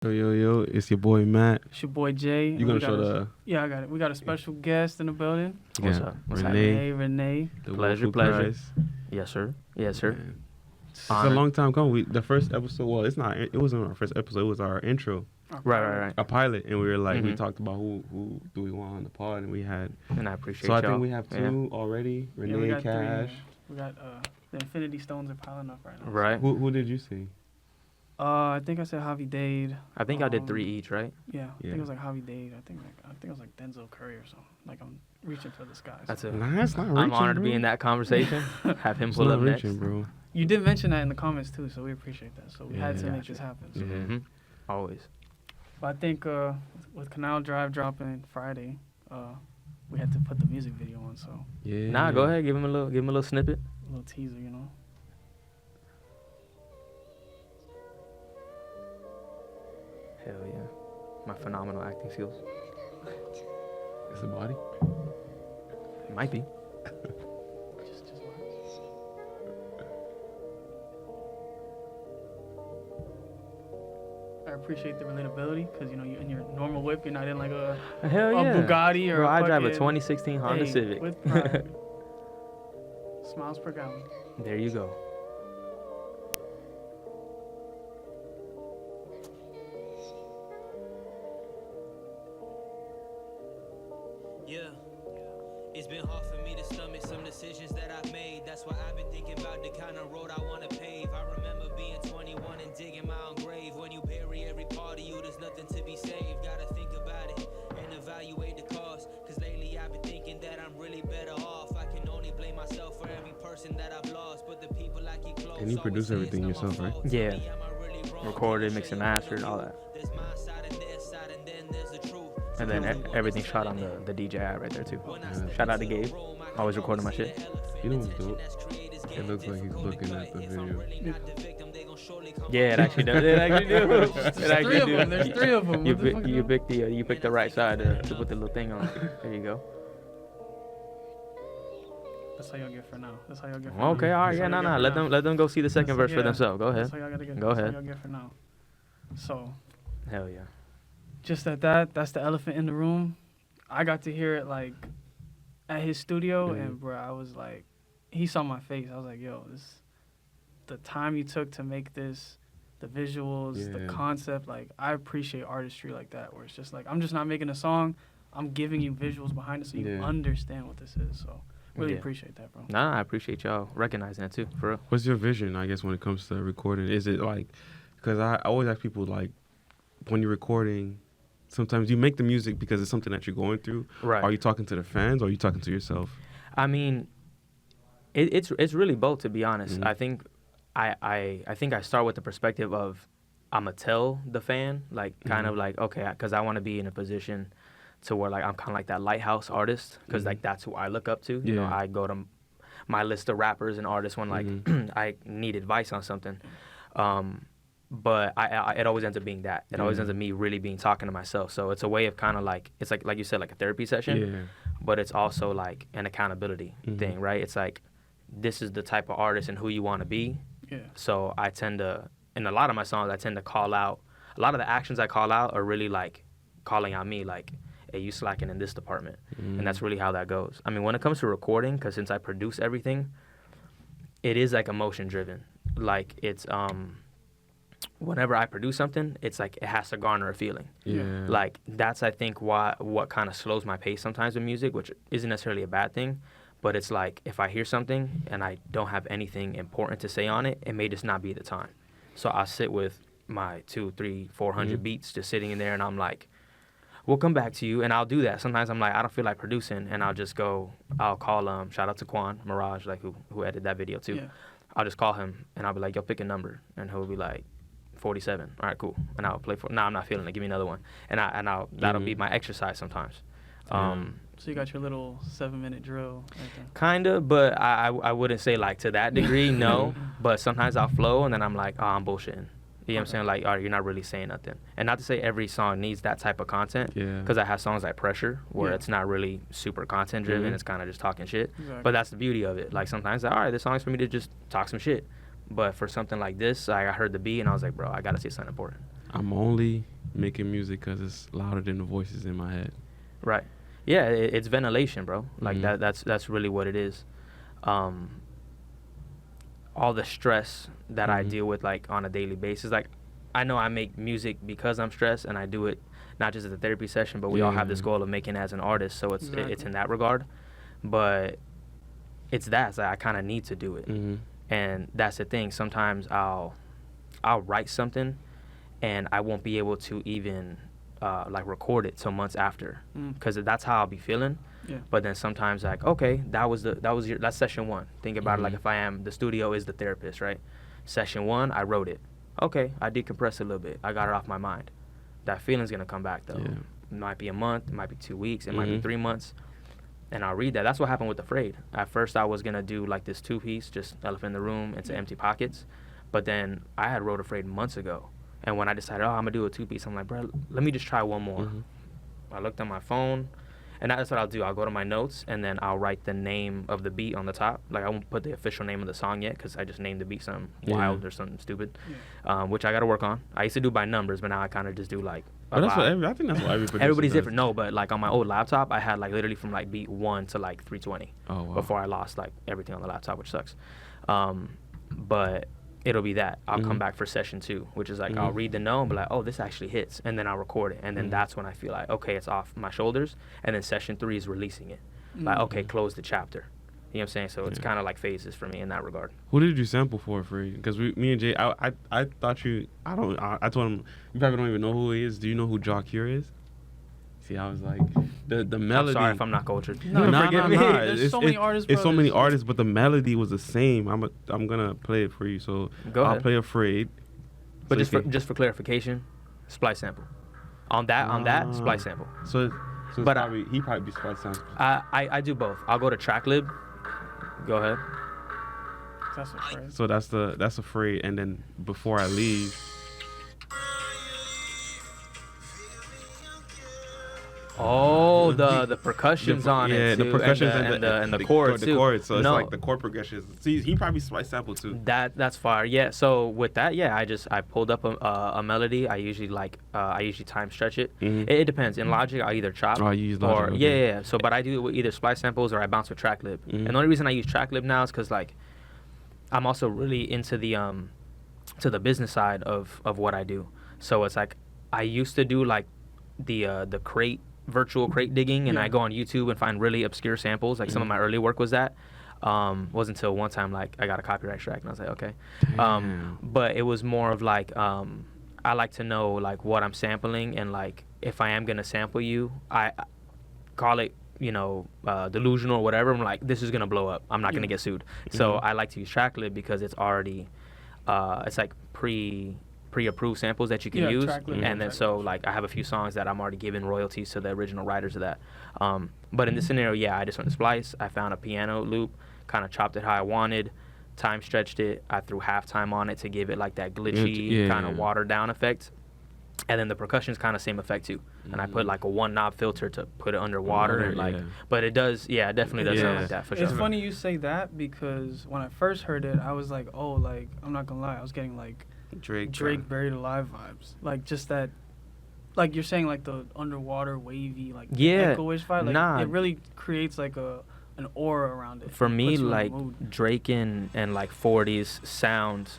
Yo, yo, yo, it's your boy Matt. It's your boy Jay. You gonna show the... Yeah, I got it. We got a special guest in the building. What's up? What's Renee. Renee. The Pleasure, Wolf Who pleasure. Cries. Yes, sir. Yes, sir. Man. It's a long time coming. The first episode, well, it wasn't our first episode. It was our intro, Right. a pilot, and we were like, we Mhm. talked about who do we want on the pod, and we had. And I appreciate So I y'all. think we have two already. Yeah, we Renee, got Cash. three. We got the Infinity Stones are piling up right now. Right. Who did you see? I think I said Javi Dade. I think I did 3 each, right? Yeah, I Yeah. think it was like Javi Dade. I think it was like Denzel Curry or something. Like I'm reaching for the skies. That's it. Nah, it's not reaching, I'm honored to be bro. in that conversation. Have him It's pull not up next. reaching, bro. You did mention that in the comments too, so we appreciate that. So we had to Yeah. make this happen. So. Yeah. Mhm. Always. But I think with Canal Drive dropping Friday, we had to put the music video on. So Yeah. Nah, go ahead. Give him a little snippet. a little teaser, you know. Hell yeah. My phenomenal acting skills. It's a body. It might be. Just I appreciate the relatability because you know you in your normal whip, you're not in like a Hell yeah. Bugatti or Bro, a I drive a fucking- 2016 Honda Hey, Civic. with pride. Smiles per gallon. There you go. Yeah. It's been hard for me to stomach some decisions that I've made. That's why I've been thinking about the kind of road I want to pave. I remember being 21 and digging my own grave. When you bury every part of you, there's nothing to be saved. Gotta think about it and evaluate the cost. Cause lately I've been thinking that I'm really better off. I can only blame myself for every person that I've lost. But the people I keep close. And you produce always say everything it's not yourself, my right? fault. Yeah. Tell me, am I really wrong? Recorded, I'll mixed show and you mastered, all what that. There's my side and their side, and then there's the truth. And then everything shot on the DJI right there too. Shout out to Gabe. Always recording my shit. You know what's dope? It looks like he's looking at the video. Yeah, it actually does. It actually do. It actually Three of do. them. There's three of them. You What the fuck, you picked you picked the right side to put the little thing on. There you go. That's how y'all get for now. That's how y'all get for Okay, now. all right, That's yeah, how no, y'all no. get Let for now. them go see the second verse for Yeah, themselves. Go That's ahead. how y'all gotta get. Go That's ahead. how y'all get for now. So Hell yeah. just that's the elephant in the room. I got to hear it like at his studio, Mhm. and bro, I was like, he saw my face. I was like, yo, the time you took to make this, the visuals, the Yeah. concept. Like, I appreciate artistry like that, where it's just like I'm just not making a song. I'm giving you visuals behind it so you Yeah. understand what this is. So really Yeah. appreciate that, bro. Nah, I appreciate y'all recognizing it too, for real. What's your vision, I guess, when it comes to recording? Is it like, because I always ask people, like, when you're recording, sometimes you make the music because it's something that you're going through. Right. Are you talking to the fans or are you talking to yourself? I mean, it's really both, to be honest. Mhm. I think I think I start with the perspective of I'ma tell the fan, like kind of like, okay, because I want to be in a position to where like I'm kind of like that lighthouse artist, because like that's who I look up to. You know, Yeah. I go to my list of rappers and artists when like I need advice on something. But it always ends up being that. It always ends up me really being talking to myself. So it's a way of kind of like, it's like you said, like a therapy session. Yeah. But it's also like an accountability thing, right? It's like, this is the type of artist and who you want to be. Yeah. So I tend to, in a lot of my songs, I tend to call out, a lot of the actions I call out are really like calling out me, like, hey, you slacking in this department. And that's really how that goes. I mean, when it comes to recording, because since I produce everything, it is like emotion driven. Like it's, whenever I produce something, it's like it has to garner a feeling. Yeah. Like that's, I think, what kind of slows my pace sometimes in music, which isn't necessarily a bad thing. But it's like if I hear something and I don't have anything important to say on it, it may just not be the time. So I sit with my 200, 300, 400 beats just sitting in there, and I'm like, we'll come back to you. And I'll do that. Sometimes I'm like, I don't feel like producing, and I'll call shout out to Quan Mirage, like who edited that video too. Yeah. I'll just call him and I'll be like, yo, pick a number, and he'll be like 47. All right, cool. And I'll play for. Nah, I'm not feeling it. Give me another one. And I'll that'll be my exercise sometimes. So you got your little 7-minute drill right there. Kinda, but I wouldn't say like to that degree, no. But sometimes I'll flow, and then I'm like, oh, I'm bullshitting. You know what I'm saying? Like, all right, you're not really saying nothing. And not to say every song needs that type of content, Yeah. because I have songs like Pressure, where Yeah. it's not really super content driven. Mhm. It's kind of just talking shit. Exactly. But that's the beauty of it. Like sometimes, all right, this song's for me to just talk some shit. But for something like this, I heard the beat, and I was like, bro, I gotta say something important. I'm only making music because it's louder than the voices in my head. Right. Yeah, it's ventilation, bro. Like Mhm. that's really what it is. All the stress that I Mhm. deal with like on a daily basis. Like I know I make music because I'm stressed, and I do it not just as a therapy session, but we all have this Yeah. goal of making as an artist. So it's Exactly. in that regard. But it's that, so I kind of need to do it. Mhm. And that's the thing. Sometimes I'll write something and I won't be able to even like record it till months after, because that's how I'll be feeling. Yeah. But then sometimes like, okay, that's session one. Think about it like, if I am, the studio is the therapist, right? Session one, I wrote it. Okay, I decompressed a little bit. I got it off my mind. That feeling's gonna come back though. Yeah. It might be a month, it might be 2 weeks, it might be Mhm. 3 months. And I'll read that. That's what happened with Afraid. At first I was gonna do like this 2-piece, just Elephant in the Room into Empty Pockets. But then I had wrote Afraid months ago. And when I decided, I'm gonna do a 2-piece, I'm like, bro, let me just try one more. Mhm. I looked on my phone, and that's what I'll do. I'll go to my notes, and then I'll write the name of the beat on the top. Like, I won't put the official name of the song yet, because I just named the beat something wild or something stupid, which I got to work on. I used to do by numbers, but now I kind of just do, like, But that's what I think that's what everybody. everybody's different. No, but, like, on my old laptop, I had, like, literally from, like, beat 1 to, like, 320 Oh, wow. before I lost, like, everything on the laptop, which sucks. But it'll be that. I'll come back for session 2, which is like, I'll read the note and be like, oh, this actually hits. And then I'll record it. And then that's when I feel like, okay, it's off my shoulders. And then session 3 is releasing it. Like, okay, close the chapter. You know what I'm saying? So it's kind of like phases for me in that regard. Who did you sample for free? Because me and Jay, I thought you, I told him, you probably don't even know who he is. Do you know who Jaw Cure is? See, I was like, the melody. I'm sorry if I'm not cultured. No, Forgive me. There's so many artists, It's so bro. many There's- artists, but the melody was the same. I'm gonna play it for you. So Go I'll ahead. play Afraid. But So just for clarification, splice sample. On that splice sample. So But but he probably be splice sample. I do both. I'll go to TrackLib. Go ahead. That's a phrase. So that's Afraid, and then Before I Leave. Oh, the percussions on it too, the percussions and the chords too. The chords, so No. it's like the chord progressions. See, he probably splice sample too. That's fire. Yeah. So with that, yeah, I pulled up a melody. I usually time stretch it. It depends. In Logic, I either chop Oh, you use or Logic, okay. yeah. So, but I do it with either splice samples or I bounce with TrackLib. And the only reason I use TrackLib now is because like I'm also really into the business side of what I do. So it's like I used to do like the virtual crate digging, and I go on YouTube and find really obscure samples. Like some of my early work was that. Wasn't until one time like I got a copyright strike and I was like, okay. But it was more of like I like to know like what I'm sampling, and like if I am gonna sample you, I call it delusional or whatever. I'm like, this is gonna blow up. I'm not gonna get sued. So I like to use TrackLib because it's already it's like pre-approved samples that you can use, TrackLib, and then so like I have a few songs that I'm already giving royalties to the original writers of that. But in this scenario, yeah, I just went to splice. I found a piano loop, kind of chopped it how I wanted, time stretched it. I threw halftime on it to give it like that glitchy kind of watered down effect. And then the percussion's kind of same effect too. And I put like a 1 knob filter to put it underwater and like, but it does, it definitely does sound like that for sure. It's funny you say that because when I first heard it, I was like, oh, like I'm not gonna lie, I was getting like Drake Buried Alive vibes, like just that, like you're saying, like the underwater wavy, like echo-ish vibe. Like, it really creates like an aura around it. For me, Puts you in the like mood. Drake and like 40s sound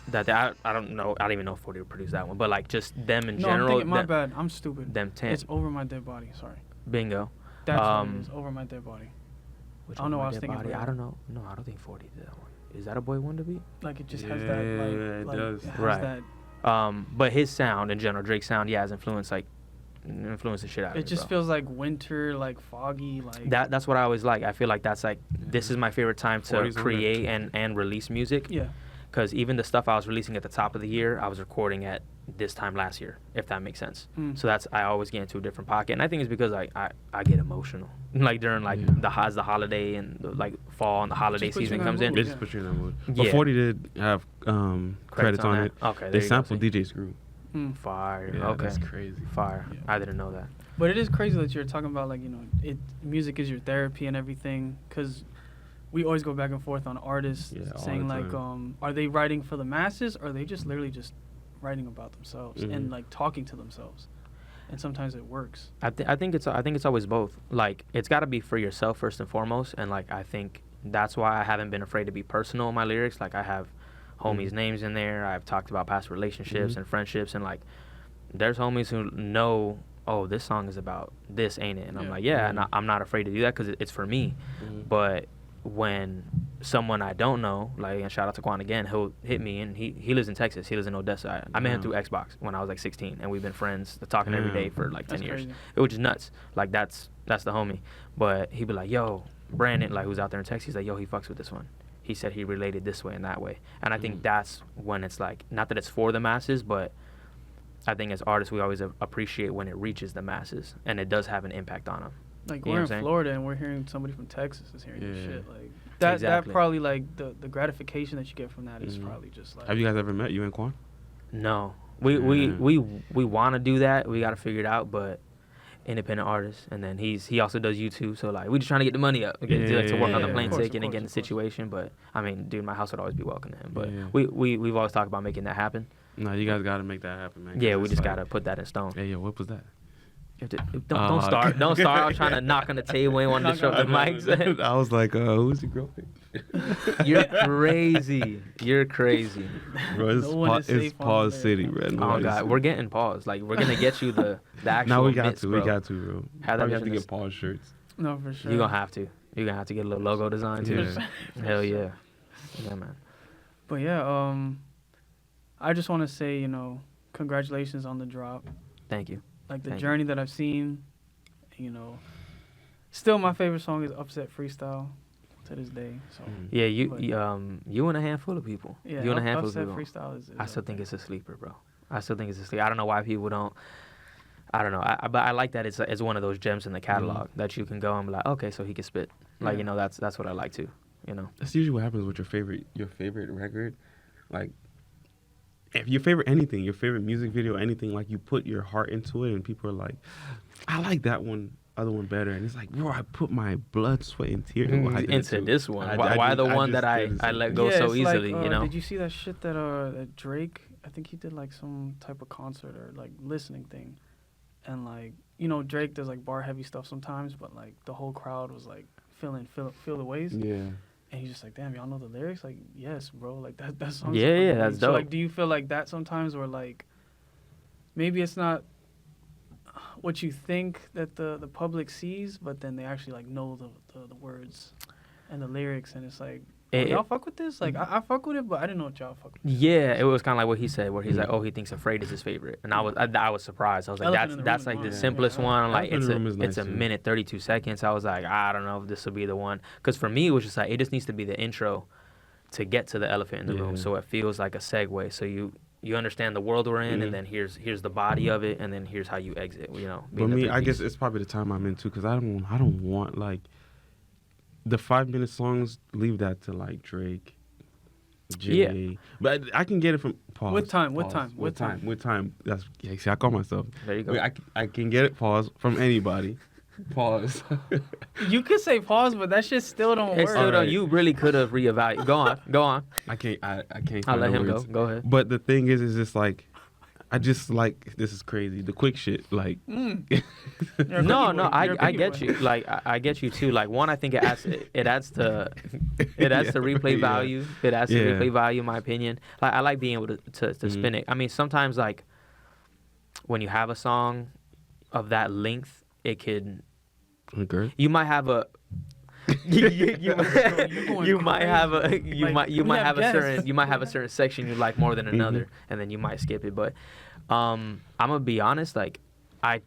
that I don't know, I don't even know if 40 would produce that one, but like just them in No, general. I'm thinking, my bad, I'm stupid. Them 10. It's Over My Dead Body. Sorry. Bingo. That's what it is. Over My Dead Body. Which I don't know one, what I was thinking Body? about I don't know. No, I don't think 40 did that one. Is that a Boy Wonder beat? Like it just has that. Like, it does. It has Right. that. But his sound in general, Drake's sound, has influenced the shit out of me. It just bro. feels like winter, like foggy, like. That's what I always like. I feel like that's like this is my favorite time to 40s on create and release music. Yeah. Because even the stuff I was releasing at the top of the year, I was recording at this time last year, if that makes sense. So I always get into a different pocket, and I think it's because I get emotional, like during like the holiday and like fall and the holiday Just put you season in comes that in. mood. They just put you in that mood. Yeah. But 40 did have credits on that? it. Okay, They there you go, sampled see. DJ Screw. Fire. Yeah, okay. that's crazy. Fire. Yeah. I didn't know that. But it is crazy that you're talking about like music is your therapy and everything, because we always go back and forth on artists Yeah, all saying the like time. are they writing for the masses, or are they just literally just writing about themselves and like talking to themselves, and sometimes it works. I think it's always both. Like, it's got to be for yourself first and foremost, and like I think that's why I haven't been afraid to be personal in my lyrics. Like, I have homies' names in there. I've talked about past relationships and friendships, and like there's homies who know, oh, this song is about this, ain't it? And I'm like, yeah, and I'm not afraid to do that because it's for me. But when someone I don't know, like, and shout out to Quan again, he'll hit me, and he lives in Texas. He lives in Odessa. I met him through Xbox when I was like 16, and we've been friends, talking every day for like 10 years. Which is nuts. Like, that's the homie. But he'd be like, yo, Brandon, like, who's out there in Texas, he's like, yo, he fucks with this one. He said he related this way and that way. And I think that's when it's like, not that it's for the masses, but I think as artists, we always appreciate when it reaches the masses, and it does have an impact on them. Like, we're in Florida, and we're hearing somebody from Texas is hearing this shit. Like, that probably, like, the gratification that you get from that is probably just like... Have you guys ever met, you and Quan? No. We want to do that. We got to figure it out, but independent artist, and then he also does YouTube, so like we just trying to get the money up, to work on the plane ticket and get in the situation. But I mean, dude, my house would always be welcoming him. But we've always talked about making that happen. No, you guys got to make that happen, man. Yeah, we just got to put that in stone. Hey, yo, what was that? Don't start. Don't start. I was trying to knock on the table and want to disrupt the mics. I was like, who's your girlfriend? You're crazy. You're crazy. Bro, it's pause city, man. Oh God, we're getting pause. Like, we're gonna get you the actual. No, we got bits, to. bro. We got to, bro. Probably have to get pause shirts. No, for sure. You're gonna have to. You're gonna have to get a little logo design too. Yeah. Hell yeah. Yeah, man. But yeah, I just want to say, congratulations on the drop. Thank you. Like, the journey that I've seen, still my favorite song is Upset Freestyle to this day. So yeah, you and a handful of people. Yeah, you and a handful Upset of people. Freestyle is I still think it's a sleeper, bro. I still think it's a sleeper. I don't know why people don't. I don't know. But I like that it's one of those gems in the catalog that you can go and be like, okay, so he can spit. Like, that's what I like too. That's usually what happens with your favorite record. Like, if your favorite anything, your favorite music video, anything, like, you put your heart into it, and people are like, I like that other one better, and it's like, bro, I put my blood, sweat, and tears into this one. Why the one that I let go so easily? Like, did you see that shit that Drake? I think he did like some type of concert or like listening thing, and like, Drake does like bar heavy stuff sometimes, but like the whole crowd was like feel the waves. Yeah. And he's just like, damn, y'all know the lyrics? Like, yes, bro. Like, that song's that's dope. So, like, do you feel like that sometimes, where, like, maybe it's not what you think that the public sees, but then they actually, like, know the words and the lyrics, and it's like, y'all fuck with this? Like, I fuck with it, but I didn't know what y'all fuck with. Yeah, it was kind of like what he said, where he's like, oh, he thinks Afraid is his favorite. And I was surprised. I was like, that's like the simplest one. Like, it's a minute, 32 seconds. I was like, I don't know if this will be the one. Because for me, it was just like, it just needs to be the intro to get to the elephant in the room. So it feels like a segue. So you understand the world we're in, and then here's the body of it, and then here's how you exit, For me, I guess it's probably the time I'm in, too, because I don't want, like, the 5-minute songs, leave that to like Drake, Jay. Yeah. But I can get it from pause. With time. That's see, I call myself. There you go. Wait, I can get it pause from anybody. Pause. You could say pause, but that shit still don't work. Right. You really could have reevaluated. Go on. I can't. I'll let him go. Go ahead. But the thing is just like, I just like, this is crazy. The quick shit, like. No, I get you. Like, I get you too. Like, one, I think it adds to replay value. It adds to replay value, in my opinion. Like, I like being able to spin it. I mean, sometimes, like, when you have a song of that length, it could. Okay. You might have a. you might have a certain section you like more than another, and then you might skip it. But I'm gonna be honest, like, I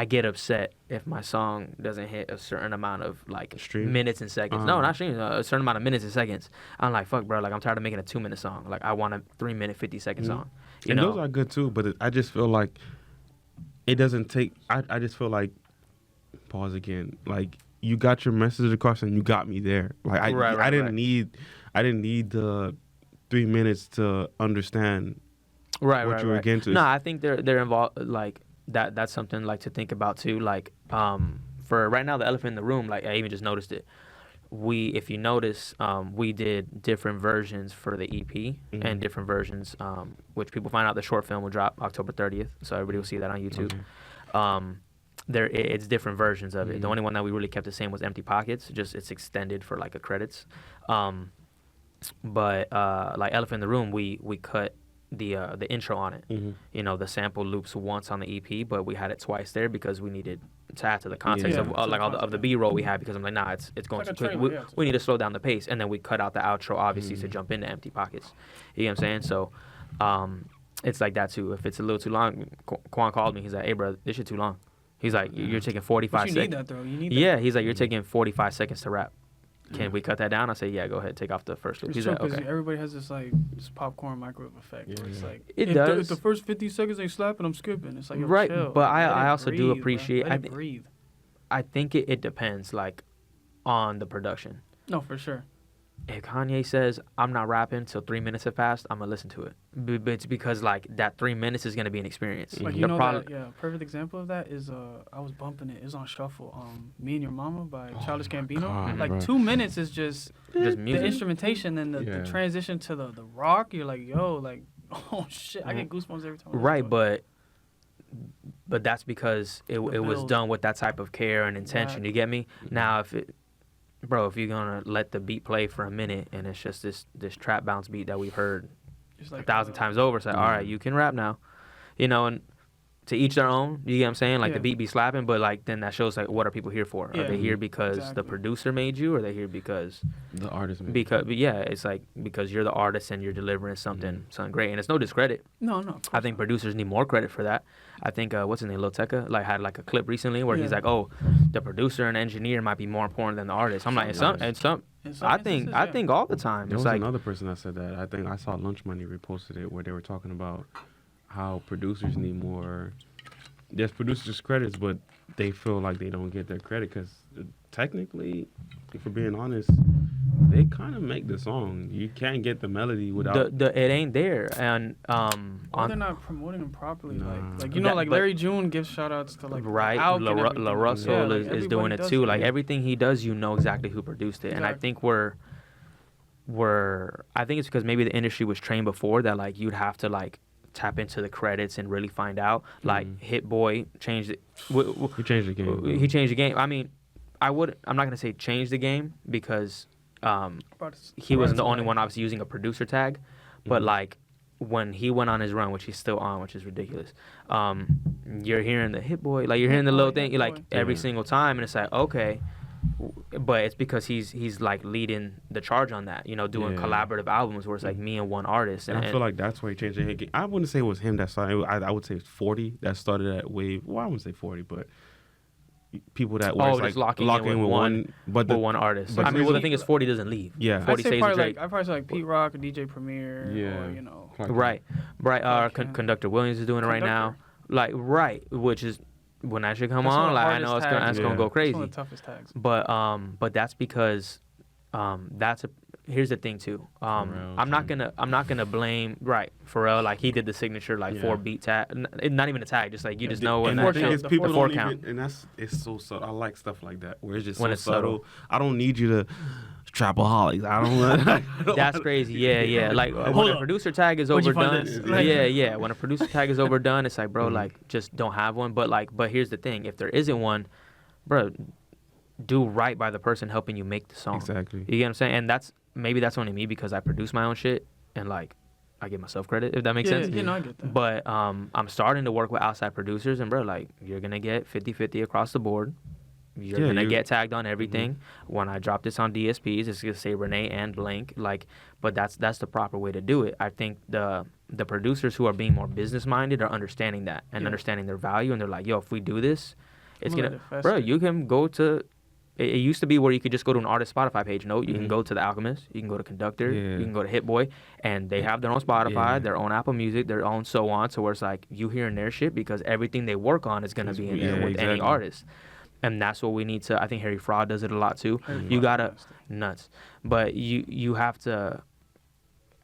get upset if my song doesn't hit a certain amount of like minutes and seconds. No, not streams. A certain amount of minutes and seconds. I'm like, fuck, bro. Like, I'm tired of making a 2-minute song. Like, I want a 3-minute 50-second song. You know? Those are good too, but I just feel like it doesn't take. I just feel like, pause again. Like, you got your message across, and you got me there. Like, I didn't need the 3 minutes to understand what you were getting to. No, I think they're involved. Like, that's something like to think about too. Like, for right now, the elephant in the room. Like, I even just noticed it. if you notice, we did different versions for the EP and different versions, which people find out the short film will drop October 30th, so everybody will see that on YouTube. It's different versions of it. The only one that we really kept the same was Empty Pockets, just it's extended for like a credits. But like Elephant in the Room, we cut the intro on it. You know, the sample loops once on the EP, but we had it twice there because we needed to add to the context of like all the B-roll we had, because I'm like, nah, it's going too quick. We need to slow down the pace, and then we cut out the outro obviously to jump into Empty Pockets. You know what I'm saying? So it's like that too. If it's a little too long, Quan called me. He's like, hey bro, this shit too long. He's like, you're taking 45 seconds. You need that though. You need that. Yeah, he's like, you're taking 45 seconds to rap. Can we cut that down? I say, yeah, go ahead, take off the first loop. It's He's true, like, okay. Everybody has this like this popcorn microwave effect. Where it's like It if does. The first 50 seconds they slap and I'm skipping. It's like, yo, Right, chill. but Like, I also do breathe, appreciate. Let it breathe. I think it depends, like, on the production. No, for sure. If Kanye says, I'm not rapping till 3 minutes have passed, I'm going to listen to it. But it's because, like, that 3 minutes is going to be an experience. Like, you know that, perfect example of that is, I was bumping it. It was on shuffle. Me and Your Mama by Childish Gambino. God, like, bro. 2 minutes is just music. the instrumentation and the transition to the rock. You're like, yo, like, oh, shit. I get goosebumps every time. Right, but that's because it was done with that type of care and intention. Right. You get me? Now, if you're gonna let the beat play for a minute and it's just this trap bounce beat that we've heard Just like, 1,000 times over, it's like, all right, you can rap now, you know, and to each their own. You get what I'm saying? Like the beat be slapping, but like then that shows like what are people here for? Are they here because the producer made you, or are they here because the artist made because it's like because you're the artist and you're delivering something great, and it's no discredit. No. I think producers need more credit for that. I think what's his name, Lil Tecca, like had like a clip recently where he's like, oh, the producer and engineer might be more important than the artist. I'm like, I think all the time. There it's was like another person that said that. I think I saw Lunch Money reposted it where they were talking about how producers need more. There's producers credits, but they feel like they don't get their credit because technically, if we're being honest, they kind of make the song. You can't get the melody without it ain't there, and they're not promoting them properly. Like you know, like Larry June gives shout outs to like La Russell is doing it too. Like everything he does, you know exactly who produced it, and I think I think it's because maybe the industry was trained before that like you'd have to like tap into the credits and really find out. Like Hit Boy changed it. He changed the game. He changed the game. I mean, I'm not gonna say change the game because he wasn't the only one obviously using a producer tag, but like when he went on his run, which he's still on, which is ridiculous. You're hearing the Hit Boy, like you're hearing the little thing, like every single time, and it's like okay. But it's because he's like leading the charge on that, you know, doing collaborative albums where it's like me and one artist. And I feel like that's why he changed the hit game. I wouldn't say it was him that started. I would say it's 40 that started that wave. Well, I wouldn't say 40, but people that were just like locking in with one, one artist. But I mean, well, the thing is, 40 doesn't leave. Yeah, 40 stays with Drake. I probably say like Pete Rock or DJ Premier. Or, you know, right. Conductor Williams is doing it right now. Like which is. When that shit come on, like I know it's gonna go crazy. It's one of the toughest tags. But that's because here's the thing too. I'm not gonna blame Pharrell, like he did the signature 4-beat tag, not even a tag, just like you just know when that the people 4 don't count. even, and it's so subtle. I like stuff like that where it's just so subtle. I don't need you to trapaholics. I don't. That's crazy. Yeah. Like when a producer tag is overdone. Yeah. When a producer tag is overdone, it's like, bro, like just don't have one. But here's the thing: if there isn't one, bro, do right by the person helping you make the song. Exactly. You get what I'm saying? And that's only me because I produce my own shit and like I give myself credit if that makes sense. Yeah, I get that. But I'm starting to work with outside producers, and bro, like you're gonna get 50-50 across the board. You're gonna get tagged on everything. When I drop this on DSPs, it's gonna say Rene and blank. Like, but that's the proper way to do it. I think the producers who are being more business minded are understanding that and understanding their value, and they're like, yo, if we do this, it's gonna, bro. You can go to. It used to be where you could just go to an artist Spotify page. No, you can go to The Alchemist, you can go to Conductor, you can go to Hit Boy, and they have their own Spotify, their own Apple Music, their own so on. So where it's like you hearing their shit because everything they work on is gonna be in there with any artist. And that's what we need to. I think Harry Fraud does it a lot too. You gotta nuts, but you have to.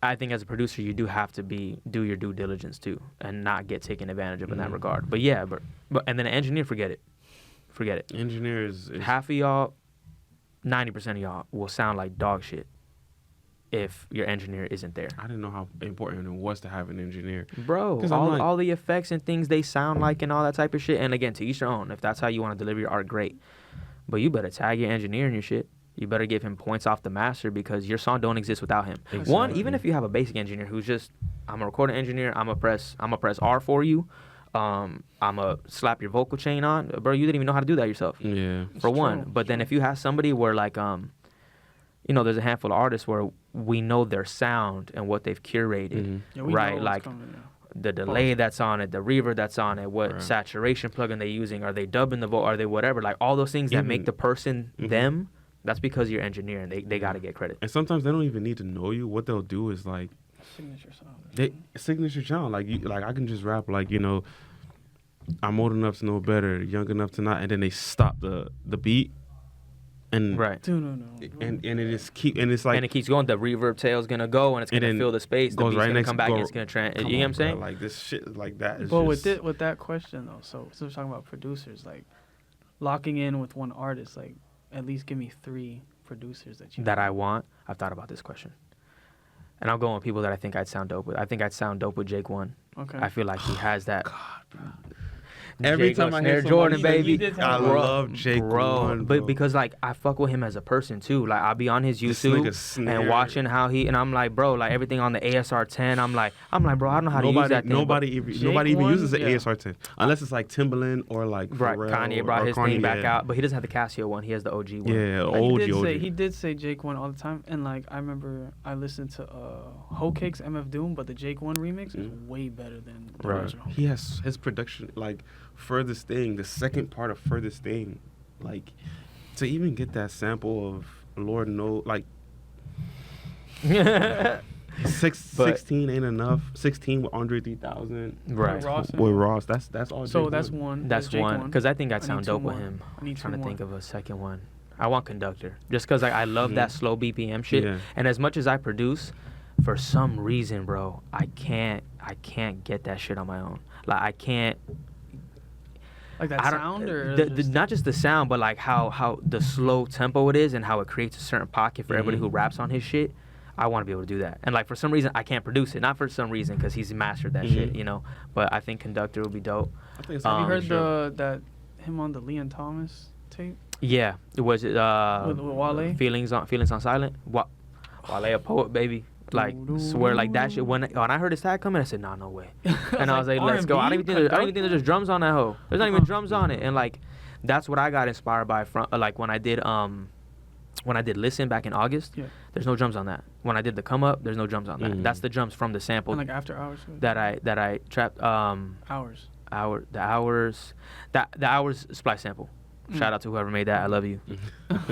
I think as a producer, you do have to do your due diligence too, and not get taken advantage of in that regard. But and then an engineer, forget it. Engineers, half of y'all 90% of y'all will sound like dog shit if your engineer isn't there. I didn't know how important it was to have an engineer. Bro, all the effects and things they sound like and all that type of shit. And again, to each their own. If that's how you want to deliver your art, great. But you better tag your engineer in your shit. You better give him points off the master because your song don't exist without him. Exactly. One, even if you have a basic engineer who's just, I'm a recording engineer, I'm a press R for you. I'm a slap your vocal chain on. Bro, you didn't even know how to do that yourself. Yeah. For one. But then if you have somebody where like, you know, there's a handful of artists where we know their sound and what they've curated, right? Like the delay that's on it, the reverb that's on it, what saturation plugin they're using, are they dubbing the vocal, are they whatever? Like all those things that make the person them, that's because you're engineer and they got to get credit. And sometimes they don't even need to know you. What they'll do is like signature sound. Like I can just rap like, you know, I'm old enough to know better, young enough to not, and then they stop the beat. And and it just it's like, and it keeps going. The reverb tail's gonna go, and it's gonna fill the space. The beat's gonna come back, and it's gonna you know what I'm saying? Like this shit, like that. Is but just... with that question though, so we're talking about producers, like locking in with one artist, like at least give me 3 producers that I want. I've thought about this question, and I'm going with people that I think I'd sound dope with. I think I'd sound dope with Jake One. Okay. I feel like he has that. God, bro. Every time I hear Jordan, baby, I love Jake One, bro. But because like I fuck with him as a person too. Like I'll be on his YouTube and watching how and I'm like, bro, like everything on the ASR10. I'm like, bro, I don't know how to use that thing. Nobody even uses the ASR10 unless it's like Timbaland or like Pharrell, Kanye brought his thing back out, but he doesn't have the Casio one. He has the OG one. Yeah, OG. He did say Jake One all the time, and like I remember I listened to Hoe Cake's MF Doom, but the Jake One remix is way better than the original. He has his production like. Furthest Thing, the second part of Furthest Thing, like to even get that sample of Lord knows, like 16 ain't enough. 16 with Andre 3000, right? With Ross, that's all. So that's one. That's one. Because I think I'd sound dope with him. I'm trying to think of a second one. I want Conductor, just because I love that slow BPM shit. Yeah. And as much as I produce, for some reason, bro, I can't get that shit on my own. Like I can't. Like that sound, or not just the sound, but like how the slow tempo it is, and how it creates a certain pocket for everybody who raps on his shit. I want to be able to do that, and like for some reason I can't produce it. Not for some reason, because he's mastered that shit, you know. But I think Conductor would be dope. Have you heard that him on the Leon Thomas tape? Yeah, it was with Wale. Feelings on Silent. Wale a poet, baby. Like swear like that shit. When I heard his tag coming, I said, "Nah, no way." And I was like, "Let's go." I don't even think there's just drums on that hoe. There's not even drums on it. And like, that's what I got inspired by from like when I did Listen back in August. Yeah. There's no drums on that. When I did the Come Up, there's no drums on that. That's the drums from the sample. And like After Hours. That I trapped. The Hours Splice sample. Shout out to whoever made that. I love you.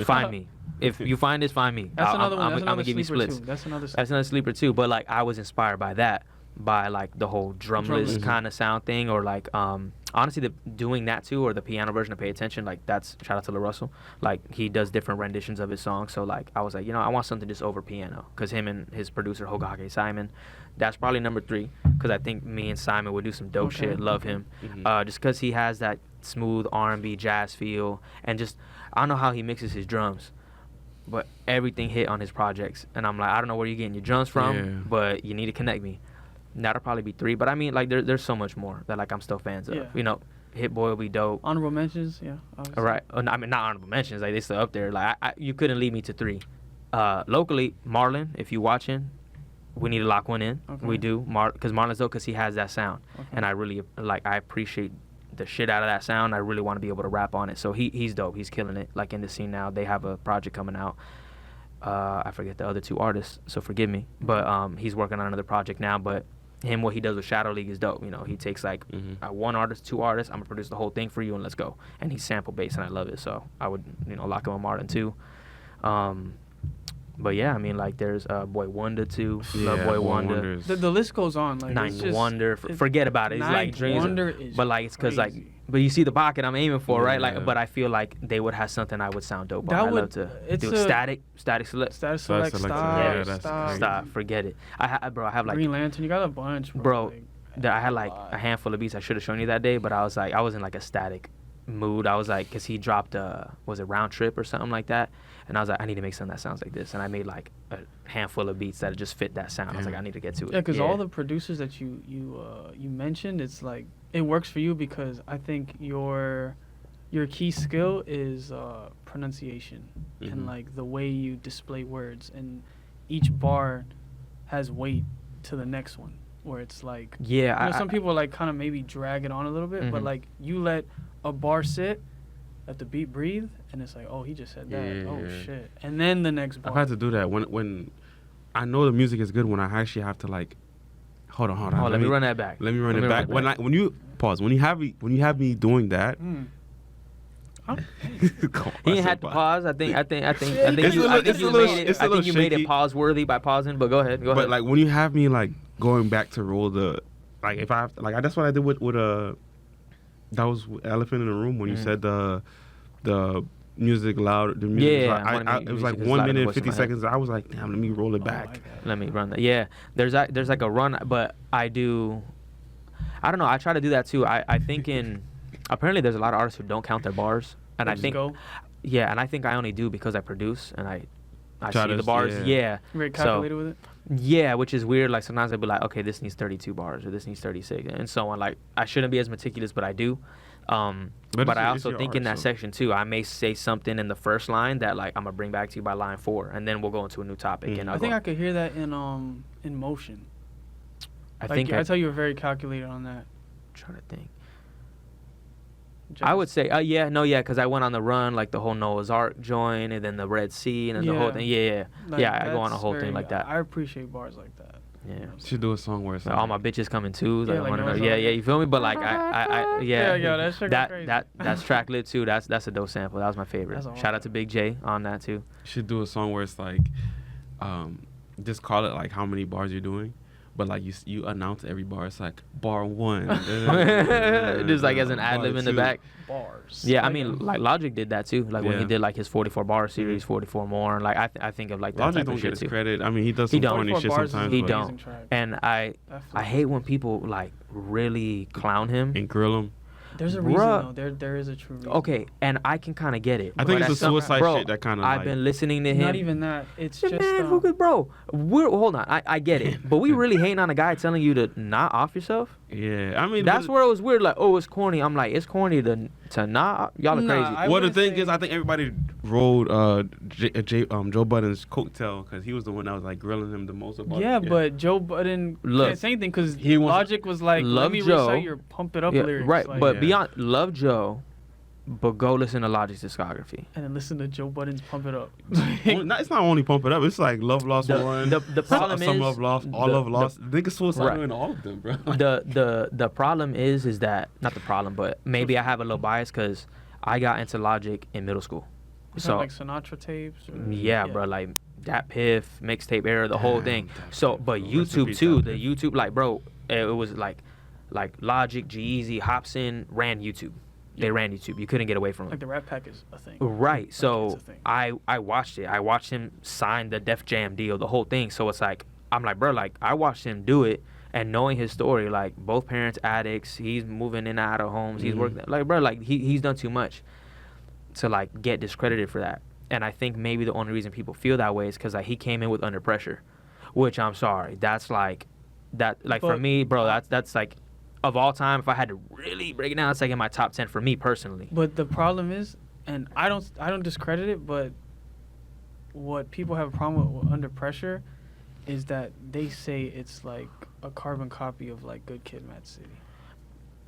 Find me. If you find this, find me. That's another one. I'm gonna give you splits. That's another sleeper too. But like I was inspired by that, by like the whole drumless kind of sound thing, or like honestly doing that too, or the piano version of Pay Attention. Like that's shout out to La Russell. Like he does different renditions of his songs. So like I was like, you know, I want something just over piano, because him and his producer Hogage Simon, that's probably number 3, because I think me and Simon would do some dope shit. Love him, just because he has that smooth R&B jazz feel, and just I don't know how he mixes his drums, but everything hit on his projects. And I'm like, I don't know where you're getting your drums from, but you need to connect me. That'll probably be 3, but I mean, like there's so much more that like I'm still fans of. You know, Hit Boy will be dope. Honorable mentions, obviously. Right. I mean, not honorable mentions, like they still up there. Like you couldn't lead me to 3. Locally, Marlon, if you watching, we need to lock one in. We do, because Marlon's dope, because he has that sound, and I really I appreciate the shit out of that sound. I really want to be able to rap on it. So he's dope. He's killing it. Like in the scene now, they have a project coming out. I forget the other 2 artists, so forgive me. But he's working on another project now. But what he does with Shadow League is dope. You know, he takes like 1 artist, 2 artists. I'm gonna produce the whole thing for you, and let's go. And he's sample based, and I love it. So I would lock him on Martin too. But yeah, I mean, like there's Boy Wonder too. Love Boy Wonder. The list goes on. Like Ninth Wonder. Forget about it. It's like dreams. Wonder is but like it's because like, but you see the pocket I'm aiming for, right? Like, but I feel like they would have something I would sound dope on. I love to do static select. Static select. Stop. Forget it. I have like Green Lantern. You got a bunch, bro. I had like a handful of beats I should have shown you that day, but I was in like a static mood. I was like, because he dropped was it Round Trip or something like that, and I was like, I need to make something that sounds like this, and I made like a handful of beats that just fit that sound. I was like, I need to get to it. Yeah, because all the producers that you mentioned, it's like it works for you because I think your key skill is pronunciation and like the way you display words, and each bar has weight to the next one. Where it's like, some people like kind of maybe drag it on a little bit, but like you let a bar sit, let the beat breathe, and it's like, oh, he just said that. Yeah. Oh shit! And then the next bar. I've had to do that when I know the music is good. When I actually have to like, hold on. Oh, let me run that back. Let me run it back. When you pause, when you have me doing that. He didn't have to pause. I think you made it pause worthy by pausing. But go ahead. But like when you have me like going back to roll the, like if I have to, like that's what I did with that was Elephant in the Room when you said the music loud. The music it was like 1 minute and 50 seconds. I was like, damn, let me roll it back. Let me run that. Yeah, there's like a run, but I don't know. I try to do that too. I think apparently there's a lot of artists who don't count their bars, and I think and I think I only do because I produce and I see the bars. Yeah. Very calculated with it. Yeah, which is weird. Like sometimes I'd be like, okay, this needs 32 bars or this needs 36, and so on. Like I shouldn't be as meticulous, but I do. But I also think in that section too, I may say something in the first line that like I'm gonna bring back to you by line 4, and then we'll go into a new topic. And I think I could hear that in Motion. I tell you were very calculated on that. I'm trying to think. I would say, because I went on the run, like the whole Noah's Ark joint, and then the Red Sea, and then the whole thing. Like, I go on a whole thing like that. I appreciate bars like that. Yeah, you should do a song where it's like, all my bitches coming too. Like, you feel me? But like, that's track lit too. That's a dope sample. That was my favorite. Shout out to Big J on that too. You should do a song where it's like, just call it like how many bars you're doing. But like you announce every bar, it's like bar 1, just like as an ad lib in the back. Bars. Yeah, I mean like Logic did that too. Like when he did like his 44 bar series, 44 more. Like I think of like that Logic type don't of get shit his credit. I mean he does some funny shit sometimes. He don't. And I hate when people like really clown him and grill him. There's a reason though. There is a true reason. Okay, and I can kind of get it. I think it's the suicide shit that kind of. I've been listening to him. Not even that. It's just bro. Hold on. I get it, but we really hating on a guy telling you to not off yourself. Yeah, I mean that's where it was weird. Like, oh, it's corny. I'm like, it's corny to not. Y'all are crazy. Well, the thing is, I think everybody rode Joe Budden's coattail because he was the one that was like grilling him the most about. Yeah, but Joe Budden can't say anything because Logic was like, let me recite your Pump It Up lyrics. Right, like, but beyond Love Joe, but go listen to Logic's discography. And then listen to Joe Budden's Pump It Up. It's not only Pump It Up. It's like Love Lost 1. The problem is Some Love Lost, All Love Lost. Niggas suicidal in all of them, bro. The problem is that not the problem, but maybe I have a little bias because I got into Logic in middle school. So like Sinatra tapes. Yeah, bro, like that Piff mixtape era, the whole thing. So, but YouTube too. The YouTube, like, bro, it was like Logic, G-Eazy, Hopsin ran YouTube. They ran YouTube. You couldn't get away from it. Like the Rat Pack is a thing. Right. So I watched it. I watched him sign the Def Jam deal, the whole thing. So it's like, I'm like, bro, like I watched him do it, and knowing his story, like both parents addicts, he's moving in and out of homes, he's working, like, bro, like he's done too much to like get discredited for that. And I think maybe the only reason people feel that way is because like he came in with Under Pressure, which I'm sorry, that's like that, like for me, bro, that's like. Of all time, if I had to really break it down, it's like in my top 10 for me personally. But the problem is, and I don't discredit it, but what people have a problem with Under Pressure is that they say it's like a carbon copy of like Good Kid, Mad City.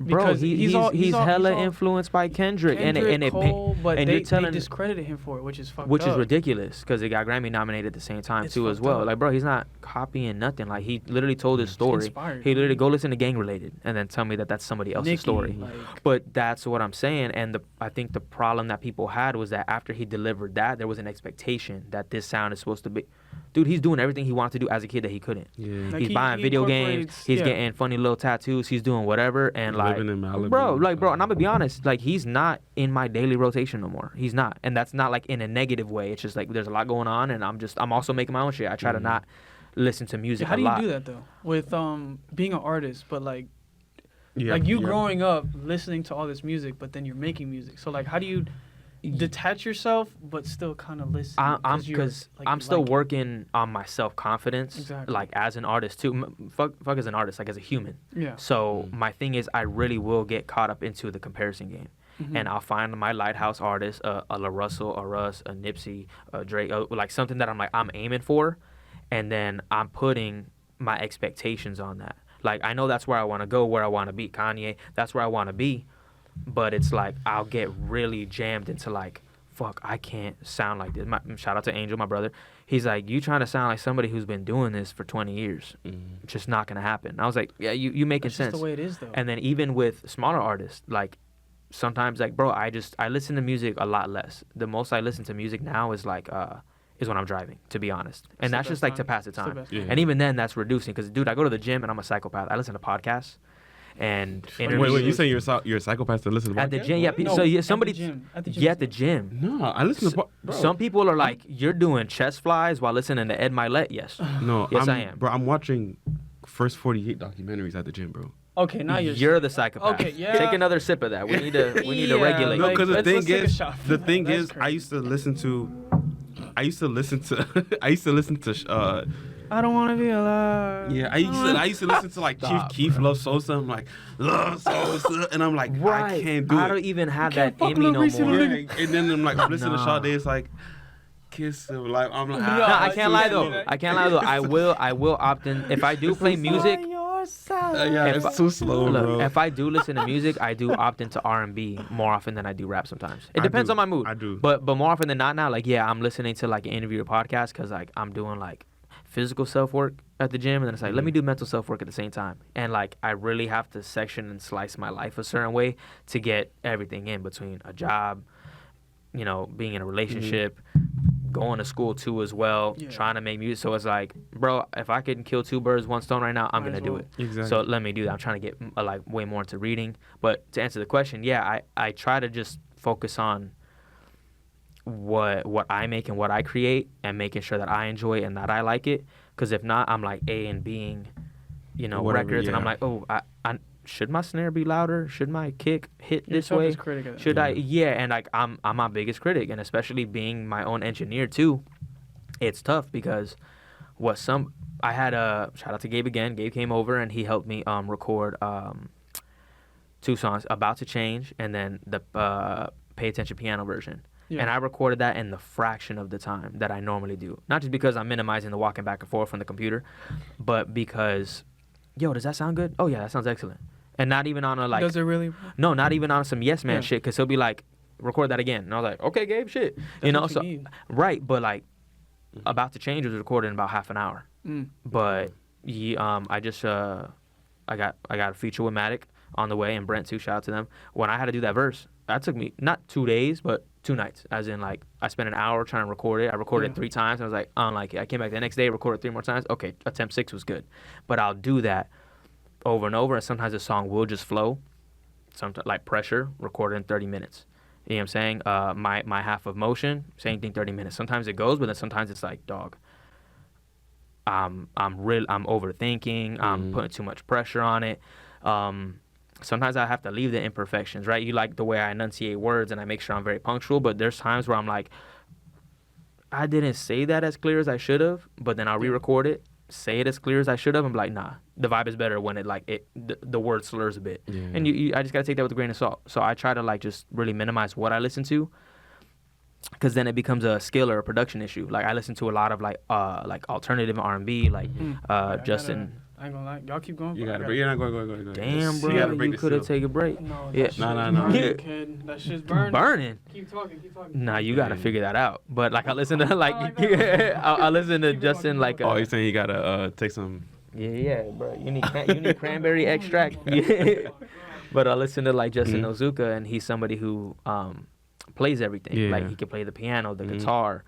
Bro, he's hella influenced by Kendrick and Cole, but and they discredited him for it, which is fucked up. Which is ridiculous because it got Grammy nominated at the same time too as well. Like, bro, he's not copying nothing. Like, he literally told his story. He literally go listen to Gang Related and then tell me that that's somebody else's story. Like, but that's what I'm saying. And I think the problem that people had was that after he delivered that, there was an expectation that this sound is supposed to be. Dude, he's doing everything he wanted to do as a kid that he couldn't. Yeah. Like he's buying video games. He's getting funny little tattoos. He's doing whatever. And living in Malibu. Bro, and I'm going to be honest. Like, he's not in my daily rotation no more. He's not. And that's not, like, in a negative way. It's just, like, there's a lot going on. And I'm also making my own shit. I try to not listen to music a lot. How do you do that, though? With being an artist, but, like, Yeah, like you growing up listening to all this music, but then you're making music. So like, how do you detach yourself but still kind of listen? I'm still working on my self-confidence, like as an artist too. Fuck as an artist, like as a human. Yeah. So my thing is, I really will get caught up into the comparison game. And I'll find my lighthouse artist, a La Russell, a Russ, a Nipsey, a Drake, like something that I'm aiming for, and then I'm putting my expectations on that. Like, I know that's where I want to go, where I want to be. Kanye, that's where I want to be. But it's like, I'll get really jammed into like, fuck, I can't sound like this. Shout out to Angel, my brother. He's like, you trying to sound like somebody who's been doing this for 20 years. It's just not going to happen. I was like, yeah, you making sense. That's just the way it is, though. And then even with smaller artists, like, sometimes, like, bro, I listen to music a lot less. The most I listen to music now is like, is when I'm driving, to be honest. And that's just like to pass the time. And even then, that's reducing because, dude, I go to the gym and I'm a psychopath. I listen to podcasts and interviews. Wait, you say you're a psychopath to listen to podcasts? At the gym, yeah. No, so somebody, at the gym. No, I listen to. Bro. Some people are like, you're doing chest flies while listening to Ed Milet. Yes. No, yes, I am. Bro, I'm watching First 48 documentaries at the gym, bro. Okay, now you're the psychopath. Okay, yeah. Take another sip of that. We need to regulate. No, because the thing is, I used to listen to I used to listen to I don't want to be alive. Yeah, I used to listen to like Chief Keef, Love Sosa. I'm like, Love Sosa, and I'm like, I can't do it. I don't even have that in me no more. And then I'm like, I'm listening to Sade. It's like, Kiss of Life. I'm like, I can't lie though. I will opt in if I do play music. It's too slow, bro. If I do listen to music, I do opt into R&B more often than I do rap sometimes. It depends on my mood. I do. But more often than not now, like, yeah, I'm listening to like an interview or podcast because like I'm doing like physical self-work at the gym, and then it's like, let me do mental self-work at the same time. And like, I really have to section and slice my life a certain way to get everything in between a job, you know, being in a relationship, going to school too as well, trying to make music. So it's like, bro, if I can kill two birds, one stone right now, I'm going to do it. Exactly. So let me do that. I'm trying to get like way more into reading. But to answer the question, yeah, I try to just focus on what I make and what I create and making sure that I enjoy it and that I like it. Because if not, I'm like A and Bing, you know, records. And I'm like, oh, I should my snare be louder? Should my kick hit this way? Should I? Yeah, and like I'm my biggest critic, and especially being my own engineer too, it's tough because I had a shout out to Gabe again. Gabe came over and he helped me record 2 songs, About to Change, and then the Pay Attention piano version. Yeah. And I recorded that in the fraction of the time that I normally do. Not just because I'm minimizing the walking back and forth from the computer, but because, yo, does that sound good? Oh yeah, that sounds excellent. And not even on a like. Does it really? No, not even on some yes man shit. Cause he'll be like, record that again, and I was like, okay, Gabe, shit. You know, so right, but like, About to Change was recorded in about half an hour. But I just I got a feature with Matic on the way, and Brent too. Shout out to them. When I had to do that verse, that took me not 2 days, but 2 nights. As in, like, I spent an hour trying to record it. I recorded it 3 times, and I was like, I don't like it. I came back the next day, recorded 3 more times. Okay, attempt 6 was good, but I'll do that over and over, and sometimes the song will just flow. Sometimes, like Pressure, recorded in 30 minutes. You know what I'm saying? My Half of Motion, same thing, 30 minutes. Sometimes it goes, but then sometimes it's like, dog, I'm overthinking. I'm putting too much pressure on it. Sometimes I have to leave the imperfections, right? You like the way I enunciate words and I make sure I'm very punctual, but there's times where I'm like, I didn't say that as clear as I should have, but then I'll re-record it, say it as clear as I should have, and be like, nah, the vibe is better when the word slurs a bit. Yeah. And I just got to take that with a grain of salt. So I try to like just really minimize what I listen to, because then it becomes a skill or a production issue. Like I listen to a lot of like alternative R&B, like Justin. I ain't gonna lie. Y'all keep going. You got to break. You're not going. Damn, bro. You could have taken a break. No. Yeah. No. That shit's burning. Burning? Keep talking. Nah, you got to figure that out. But, like, I listen to, like, I listen to Justin, like... Oh, you're saying you got to take some... Yeah, bro. You need cranberry extract. Yeah. But I listen to, like, Justin Ozuka, and he's somebody who plays everything. Yeah. Like, he can play the piano, the guitar.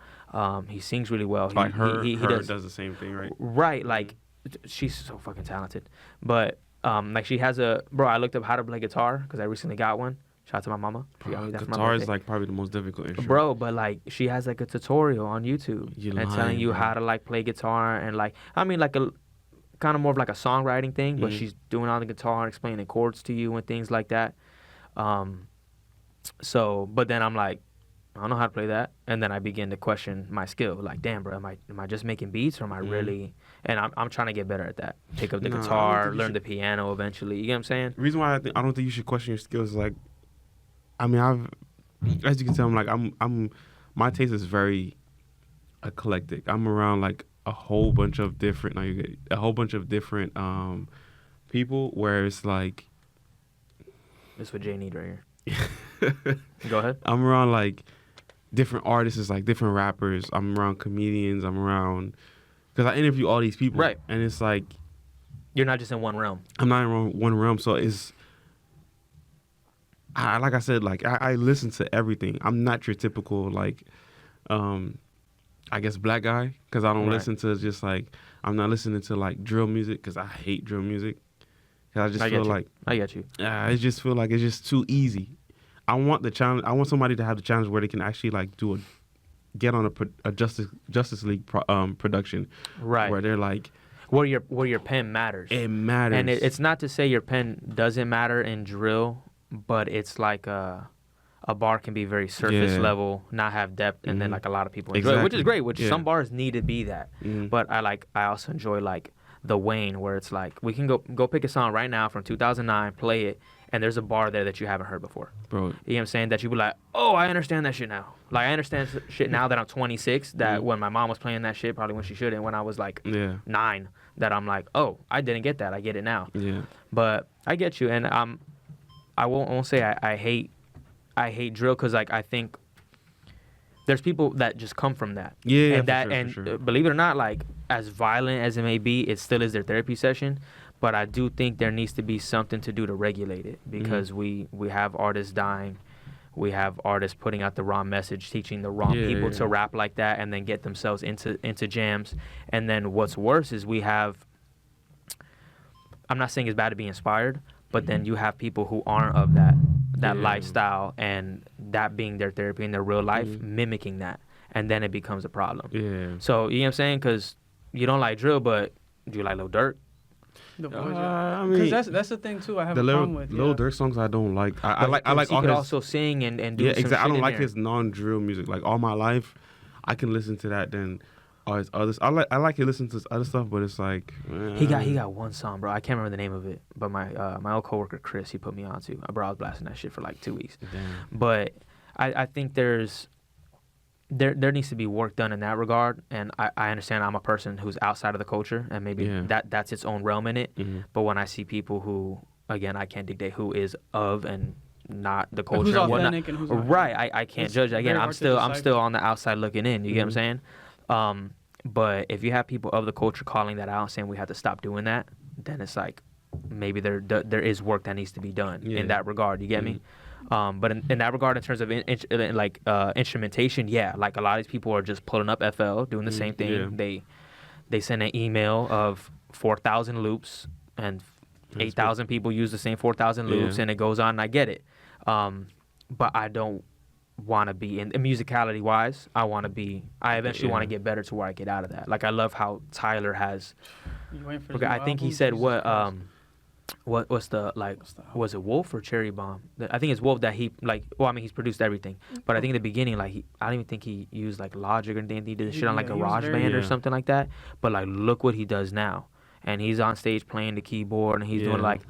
He sings really well. Like, he does the same thing, right? Right, like... She's so fucking talented, but like she has I looked up how to play guitar because I recently got one. Shout out to my mama. Guitar is like probably the most difficult instrument, bro. But like she has like a tutorial on YouTube telling you how to like play guitar, and like I mean like kind of more of like a songwriting thing, but she's doing on the guitar and explaining chords to you and things like that. So, but then I'm like, I don't know how to play that, and then I begin to question my skill. Like, damn, bro, am I just making beats, or am I really? And I'm trying to get better at that. Pick up the guitar, learn the piano eventually. You get what I'm saying? The reason why I don't think you should question your skills is like, I mean, as you can tell, I'm my taste is very eclectic. I'm around like a whole bunch of different people where it's like, that's what Jay need right here. Go ahead. I'm around like different artists, like different rappers. I'm around comedians. I'm around, because I interview all these people, right? And it's like, you're not just in one realm. I'm not in one realm, so it's. Like I said, like I listen to everything. I'm not your typical like, I guess black guy, because I don't listen to just like, I'm not listening to like drill music, because I hate drill music. Cause I just feel like I get you. I just feel like it's just too easy. I want the challenge. I want somebody to have the challenge where they can actually like get on a Justice League production, right? Where they're like, where your pen matters. It matters, and it's not to say your pen doesn't matter in drill, but it's like a bar can be very surface level, not have depth, and then like a lot of people enjoy it, which is great. Some bars need to be that, but I also enjoy like the Wayne, where it's like we can go pick a song right now from 2009, play it, and there's a bar there that you haven't heard before. Bro, you know what I'm saying? That you be like, oh, I understand that shit now. Like I understand shit now that I'm 26. That when my mom was playing that shit, probably when she shouldn't, when I was like 9, that I'm like, oh, I didn't get that. I get it now. Yeah. But I get you, and I won't say I hate drill, because like I think there's people that just come from that. Yeah, and for sure. Believe it or not, like as violent as it may be, it still is their therapy session. But I do think there needs to be something to do to regulate it, because we have artists dying, we have artists putting out the wrong message, teaching the wrong people to rap like that, and then get themselves into jams. And then what's worse is we have, I'm not saying it's bad to be inspired, but then you have people who aren't of that lifestyle, and that being their therapy in their real life, mimicking that, and then it becomes a problem. Yeah. So you know what I'm saying? Because you don't like drill, but do you like Lil Durk? I mean, that's the thing too. I have a problem with Lil Durk songs. I don't like. I like he all could his, also sing and do some exactly. I don't like there. his non-drill music. Like all my life, I can listen to that. Then all his others. I like to listen to his other stuff, but it's like he got one song, bro. I can't remember the name of it, but my old coworker Chris, he put me on to. Bro, I was blasting that shit for like 2 weeks. Damn. But I think there needs to be work done in that regard, and I understand I'm a person who's outside of the culture, and maybe that's its own realm in it. But when I see people who, again, I can't dictate who is of and not the culture, who's and authentic and who's not. Right, I can't judge. Again, I'm still on the outside looking in. You get what I'm saying? But if you have people of the culture calling that out, saying we have to stop doing that, then it's like maybe there is work that needs to be done in that regard. You get me? But in that regard, in terms of instrumentation, like a lot of these people are just pulling up FL, doing the same thing. Yeah. They send an email of 4,000 loops, and 8,000 people use the same 4,000 loops, and it goes on, and I get it. But I don't want to be, in musicality wise, I eventually want to get better to where I get out of that. Like I love how Tyler has, I think he said what's the was it Wolf or Cherry Bomb? I think it's Wolf that he he's produced everything, but I think in the beginning I don't even think he used like Logic or anything. He did shit on like GarageBand or something like that. But like look what he does now, and he's on stage playing the keyboard, and he's doing like,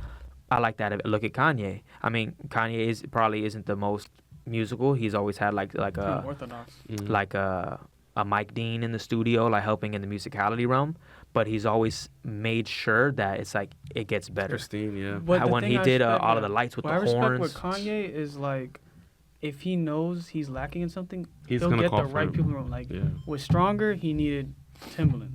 I like that. Look at Kanye. I mean, Kanye probably isn't the most musical. He's always had like a orthodox, like a Mike Dean in the studio, like helping in the musicality realm. But he's always made sure that it's like it gets better. Pristine, yeah. When he did all of the lights with the horns. I respect what Kanye is like. If he knows he's lacking in something, he'll get the right people in the room. Like with Stronger, he needed Timbaland.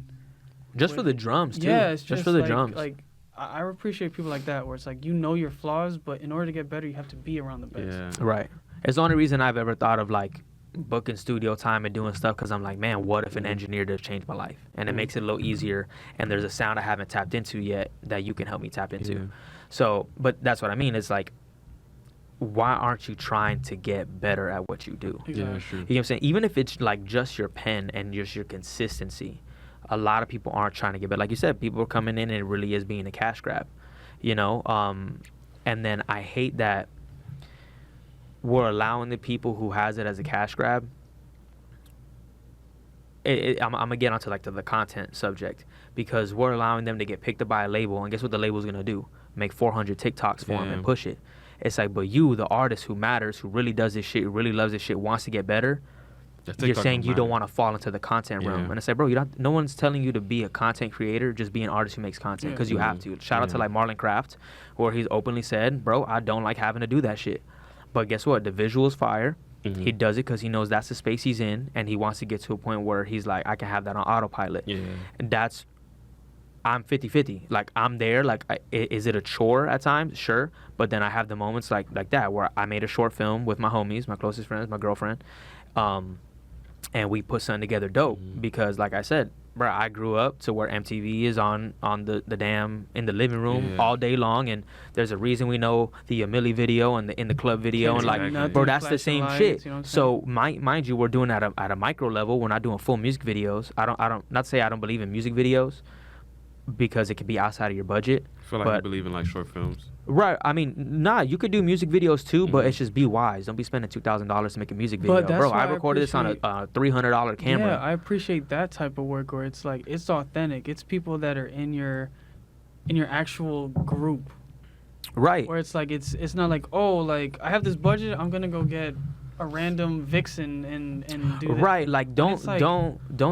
For the drums too. Yeah, it's just for the like, drums. Like I appreciate people like that, where it's like you know your flaws, but in order to get better, you have to be around the best. Yeah. Right. It's the only reason I've ever thought of like booking studio time and doing stuff, because I'm like, man, what if an engineer does change my life? And it makes it a little easier, and there's a sound I haven't tapped into yet that you can help me tap into. Yeah. So, but that's what I mean. It's like, why aren't you trying to get better at what you do? Exactly. Yeah, sure. You know what I'm saying? Even if it's like just your pen and just your consistency. a lot of people aren't trying to get better. Like you said, people are coming in and it really is being a cash grab, you know. And then I hate that we're allowing the people who has it as a cash grab. I'm gonna get onto like the content subject, because we're allowing them to get picked up by a label, and guess what the label's gonna do? Make 400 TikToks for them and push it. It's like, but you, the artist who matters, who really does this shit, who really loves this shit, wants to get better, you're saying you don't want to fall into the content realm. And I say, bro, no one's telling you to be a content creator, just be an artist who makes content, because you have to. Shout out to like Marlon Craft, where he's openly said, bro, I don't like having to do that shit. But guess what? The visual's fire. He does it because he knows that's the space he's in, and he wants to get to a point where he's like, I can have that on autopilot. And that's, I'm 50-50. Like, I'm there. Like, is it a chore at times? Sure. But then I have the moments like that where I made a short film with my homies, my closest friends, my girlfriend, and we put something together dope. Because, like I said, bro, I grew up to where MTV is on the damn, in the living room all day long, and there's a reason we know the Millie video and the In the Club video, and like, bro, that's the same shit. You know, so mind you, we're doing at a micro level. We're not doing full music videos. I don't not say I don't believe in music videos, because it could be outside of your budget. I feel like you believe in like short films. Right. I mean, you could do music videos too, but it's just be wise. Don't be spending $2,000 to make a music video. Bro, I recorded this on a $300 camera. Yeah, I appreciate that type of work where it's like, it's authentic. It's people that are in your actual group. Right. Where it's like, it's not like, oh, like, I have this budget, I'm gonna go get a random vixen and do that. Right. Like, don't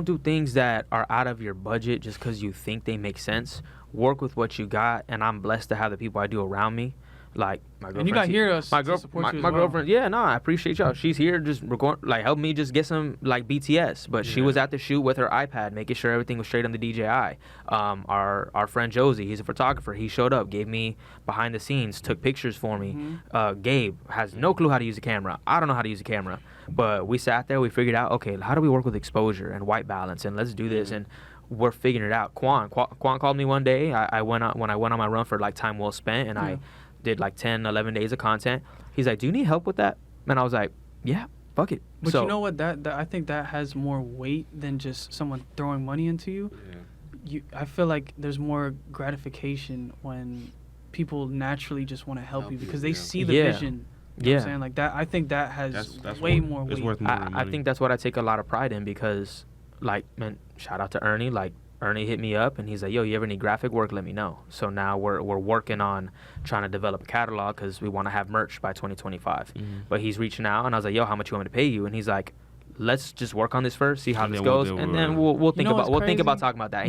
do things that are out of your budget just because you think they make sense. Work with what you got, and I'm blessed to have the people I do around me. Like my girlfriend. And you got here to support you as well. Girlfriend. Yeah, no, I appreciate y'all. She's here just record, like, help me just get some like BTS. But she was at the shoot with her iPad, making sure everything was straight on the DJI. Our friend Josie, he's a photographer. He showed up, gave me behind the scenes, took pictures for me. Gabe has no clue how to use a camera. I don't know how to use a camera, but we sat there. We figured out, okay, how do we work with exposure and white balance, and let's do this. And we're figuring it out. Quan called me one day. I went on my run for like time well spent, and I did like 10, 11 days of content. He's like, do you need help with that? And I was like, yeah, fuck it. But you know what? That I think that has more weight than just someone throwing money into you. I feel like there's more gratification when people naturally just want to help you because they see the vision. You know what I'm saying? Like that. I think that has that's way more weight. Worth more I think that's what I take a lot of pride in, because, like, man, shout out to Ernie. Like, Ernie hit me up and he's like, yo, you ever need graphic work, let me know. So now we're working on trying to develop a catalog, because we want to have merch by 2025. But he's reaching out, and I was like, yo, how much you want me to pay you? And he's like, let's just work on this first, see how this goes, and then we'll think about talking about that.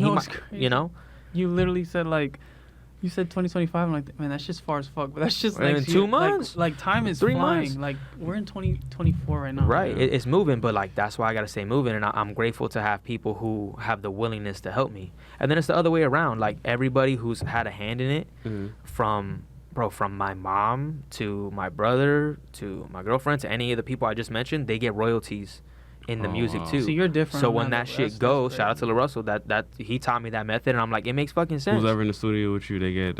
You know, you literally said, like, you said 2025. I'm like, man, that's just far as fuck. But that's just like in 2 months. Like time is 3 flying. months. Like, we're in 2024 right now. Right, it's moving, but like that's why I gotta stay moving, and I'm grateful to have people who have the willingness to help me. And then it's the other way around. Like, everybody who's had a hand in it, from my mom to my brother to my girlfriend to any of the people I just mentioned, they get royalties in the music too. So you're different. So when that shit goes, shout out to LaRussell, that he taught me that method, and I'm like, it makes fucking sense. Who's ever in the studio with you, they get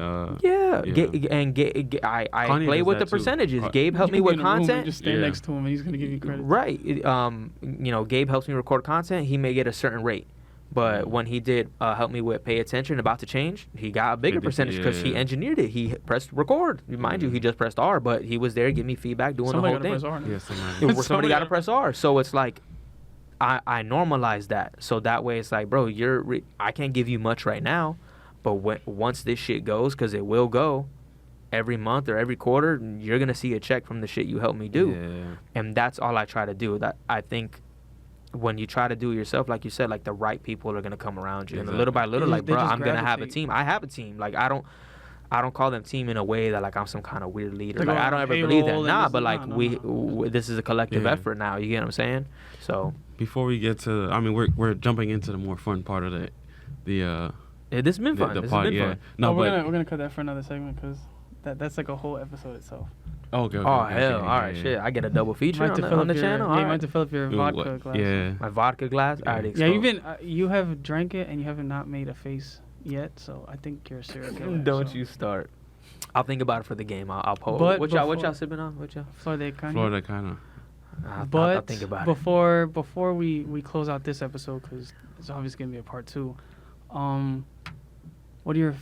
I play with the percentages. Too. Gabe helped me with content. Just stand next to him and he's gonna give you credit. Right. Gabe helps me record content. He may get a certain rate, but when he did help me with Pay Attention, About to Change, he got a bigger percentage because he engineered it. He pressed record. Mind you, he just pressed R, but he was there giving me feedback, doing the whole thing. Somebody got to press R. So it's like, I normalize that, so that way it's like, bro, I can't give you much right now, but once this shit goes, because it will go every month or every quarter, you're gonna see a check from the shit you helped me do. And that's all I try to do. That I think when you try to do it yourself, like you said, like, the right people are gonna come around you, and little by little, like, bro, I'm gonna have a team. I have a team. Like, I don't call them team in a way that like I'm some kind of weird leader. Like, I don't ever believe that. Nah, but like this is a collective effort now. You get what I'm saying? So before we get to, I mean, we're jumping into the more fun part of this has been fun. This has been fun. No, we're gonna cut that for another segment, because that's like a whole episode itself. Okay. All right, shit. I get a double feature on the channel. Yeah, you might have to fill up your vodka glass. Yeah. My vodka glass. Yeah, you have drank it and you have not made a face yet, so I think you're a serial killer. Don't you start. I'll think about it for the game. I'll post. What y'all sipping on? Flor de Cana. Flor de Cana. I'll think about it. Before we close out this episode, because it's obviously going to be a part 2, what are your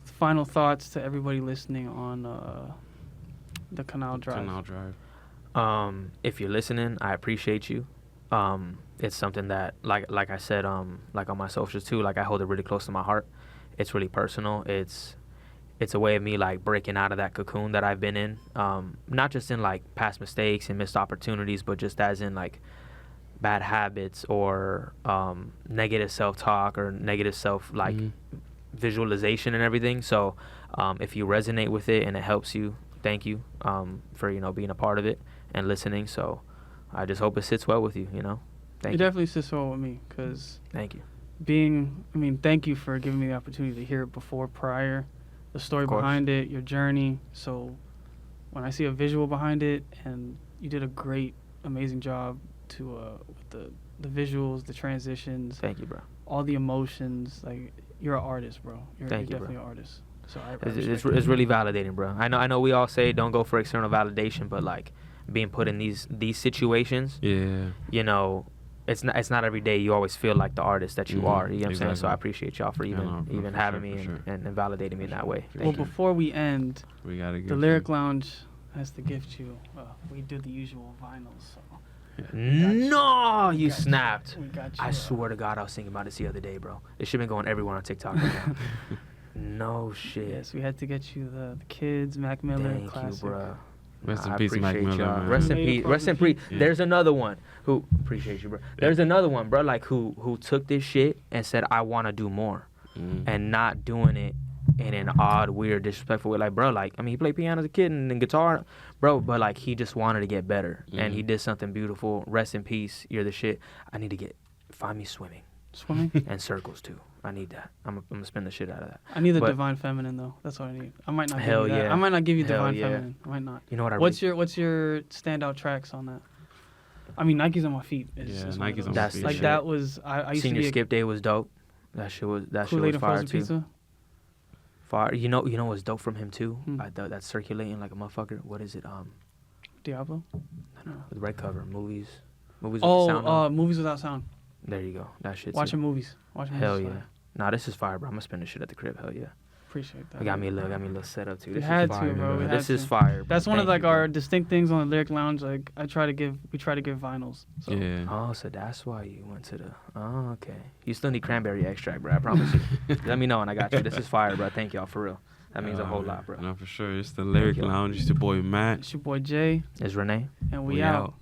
final thoughts to everybody listening on the Canal Drive? Canal Drive. If you're listening, I appreciate you. It's something that, like I said, like on my socials too, like I hold it really close to my heart. It's really personal. It's a way of me like breaking out of that cocoon that I've been in. Not just in like past mistakes and missed opportunities, but just as in like bad habits or negative self-talk or negative self like visualization and everything. So if you resonate with it and it helps you, thank you for being a part of it and listening. So I just hope it sits well with you. Thank you. It definitely sits well with me, because thank you. Thank you for giving me the opportunity to hear it prior, the story behind it, your journey. So when I see a visual behind it, and you did a great, amazing job with the visuals, the transitions. Thank you, bro. All the emotions. Like, you're an artist, bro. You're definitely bro. an artist. So it's really validating, bro. I know we all say don't go for external validation, but like being put in these situations, it's not every day you always feel like the artist that you are. You know what I'm saying? So I appreciate y'all for even having me and validating me in that way. Well, before we end, we gotta the Lyric Lounge has to gift you. We do the usual vinyls. So. No, you snapped. We got you. I swear to God, I was thinking about this the other day, bro. It should have been going everywhere on TikTok right now. No shit. Yes, we had to get you the Kids, Mac Miller classic. Thank you, bro. Rest in peace, Mac Miller, man. Rest in peace. Rest in peace. Yeah. There's another one who appreciate you, bro. There's another one, bro, like who took this shit and said, I want to do more, and not doing it in an odd, weird, disrespectful way. Like, bro, like, he played piano as a kid and then guitar, bro, but like he just wanted to get better, and he did something beautiful. Rest in peace. You're the shit. I need to find me swimming and circles too. I need that. I'm gonna spend the shit out of that. I need the Divine Feminine though. That's what I need. I might not. Hell give you that. yeah. I might not give you Hell Divine yeah. Feminine. I might not. You know what? What's your standout tracks on that? Nike's on my feet. Is Nike's on my my feet. Like that was I used Senior to be Skip Day was dope. That shit was fire too. Pizza? Fire. You know what's dope from him too? That's circulating like a motherfucker. What is it? Diablo. No. The red cover. Movies with sound. Movies without sound. There you go. That shit. Watching movies. Hell yeah. Nah, this is fire, bro. I'm gonna spend this shit at the crib. Hell yeah. Appreciate that. I got me a little setup too. This is fire, bro. This is fire. That's one of like our distinct things on the Lyric Lounge. Like we try to give vinyls. So. Yeah. Oh, so that's why you went to the. Oh, okay. You still need cranberry extract, bro. I promise you. Let me know and I got you. This is fire, bro. Thank y'all for real. That means a whole lot, bro. No, for sure. It's the Lyric Lounge. It's your boy Matt. It's your boy Jay. It's Rene. And we out.